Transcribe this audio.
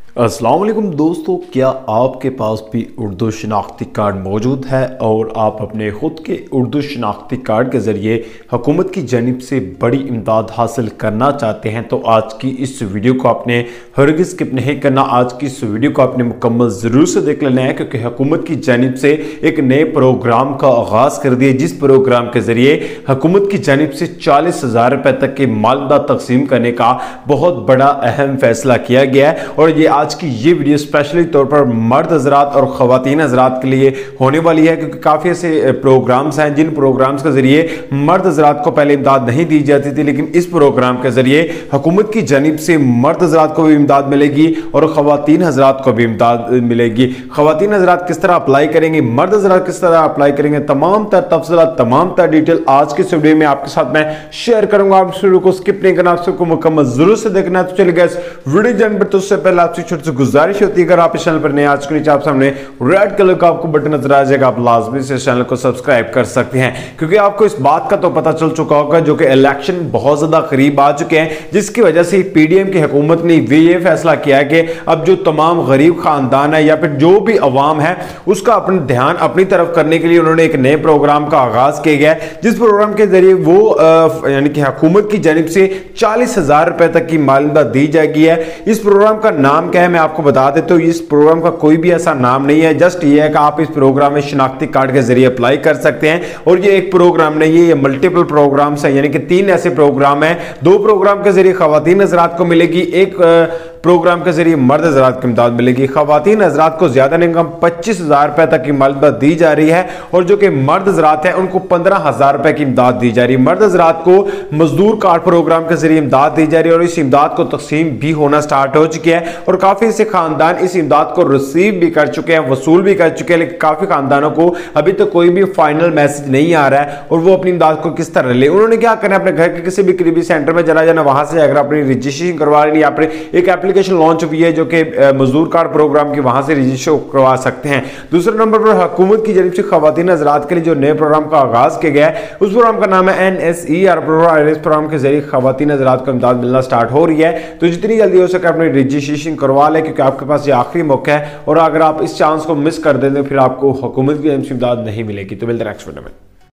अस्सलाम वालेकुम दोस्तों, क्या आपके पास भी उर्दू शनाख्ती कार्ड मौजूद है और आप अपने ख़ुद के उर्दू शनाख्ती कार्ड के ज़रिए हुकूमत की जानिब से बड़ी इमदाद हासिल करना चाहते हैं? तो आज की इस वीडियो को आपने हरगिज़ स्किप नहीं करना। आज की इस वीडियो को आपने मुकम्मल ज़रूर से देख लेना है, क्योंकि हुकूमत की जानिब से एक नए प्रोग्राम का आगाज़ कर दिया, जिस प्रोग्राम के ज़रिए हुकूमत की जानिब से 40,000 रुपये तक के मालदा तकसीम करने का बहुत बड़ा अहम फैसला किया गया है। और ये आज की ये वीडियो स्पेशली तौर पर मर्द हजरात और ख़वातीन हजरात के लिए होने वाली है, क्योंकि काफ़ी ऐसे प्रोग्राम्स हैं जिन प्रोग्राम्स के ज़रिए मर्द हजरात को पहले इमदाद नहीं दी जाती थी, लेकिन इस प्रोग्राम के ज़रिए हुकूमत की जानिब से मर्द हजरात को भी इमदाद मिलेगी और ख़वातीन हजरात को भी इमदाद मिलेगी। ख़वातीन हजरात किस तरह अप्लाई करेंगे, मर्द हजरात किस तरह अप्लाई करेंगे, तमाम तर तफसीलात, तमाम तर डिटेल आज की वीडियो में आपके साथ मैं शेयर करूंगा। आप इस वीडियो को स्किप नहीं करना, आप सबको मुकम्मल जरूर से देखना। तो चलिए गाइस, वीडियो जानने पर उससे पहले आपसे छोटी सी गुजारिश होती है, अगर आप इस चैनल पर नए आज के नीचे आप सामने रेड कलर का आपको बटन नजर आ जाएगा, आप लाजमी से इस चैनल को सब्सक्राइब कर सकते हैं, क्योंकि आपको इस बात का तो पता चल चुका होगा जो कि इलेक्शन बहुत ज्यादा करीब आ चुके हैं, जिसकी वजह से पीडीएम की हुकूमत ने ये फैसला किया कि अब जो तमाम गरीब खानदान है या फिर जो भी अवाम है उसका अपना ध्यान अपनी तरफ करने के लिए उन्होंने एक नए प्रोग्राम का आगाज किया गया है, जिस प्रोग्राम के जरिए वो यानी कि हुकूमत की जानिब से 40,000 रुपए तक की मालदा दी जाएगी है। इस प्रोग्राम का नाम क्या है मैं आपको बता देता हूं। इस प्रोग्राम का कोई भी ऐसा नाम नहीं है, जस्ट ये है कि आप इस प्रोग्राम में शनाख्ती कार्ड के जरिए अप्लाई कर सकते हैं। और ये एक प्रोग्राम नहीं है, ये मल्टीपल प्रोग्राम्स है, यानी कि 3 ऐसे प्रोग्राम है। 2 प्रोग्राम के जरिए खवातीन हजरात को मिलेगी, एक प्रोग्राम के जरिए मर्द हजरात की इमदाद मिलेगी। खवातीन हजरात को ज्यादा नहीं कम 25,000 रुपए तक की मालदा दी जा रही है, और जो कि मर्द हजरात है उनको 15,000 रुपए की इमदाद दी जा रही है। मर्द हजरात को मजदूर कार्ड प्रोग्राम के जरिए इमदाद दी जा रही है, और इस इमदाद को तकसीम भी होना स्टार्ट हो चुकी है, और काफी से खानदान इस इमदाद को रिसीव भी कर चुके हैं, वसूल भी कर चुके हैं। लेकिन काफी खानदानों को अभी तक कोई भी फाइनल मैसेज नहीं आ रहा है, और वो अपनी इमदाद को किस तरह ले। उन्होंने क्या करना है, अपने घर के किसी भी करीबी सेंटर में चला जाना, वहां से अगर अपनी रजिस्ट्रेशन करवा लेनी, या फिर एक एप्लीकेशन लॉन्च हुई है जो कि मजदूर कार्ड प्रोग्राम की, वहां से रजिस्टर करवा सकते हैं। दूसरे नंबर पर हुकूमत की जानिब से खवातीन हजरात के लिए जो नए प्रोग्राम का आगाज किया गया है, उस प्रोग्राम का नाम है NSER प्रोग्राम। इस प्रोग्राम के जरिए खवातीन हजरात को इमदाद मिलना स्टार्ट हो रही है, तो जितनी जल्दी हो सके अपनी रजिस्ट्रेशन करवा लें, क्योंकि आपके पास ये आखिरी मौका है, और अगर आप इस चांस को मिस कर दें तो फिर आपको हुकूमत की जानिब से इमदाद नहीं मिलेगी। तो मिलते हैं नेक्स्ट वीडियो में।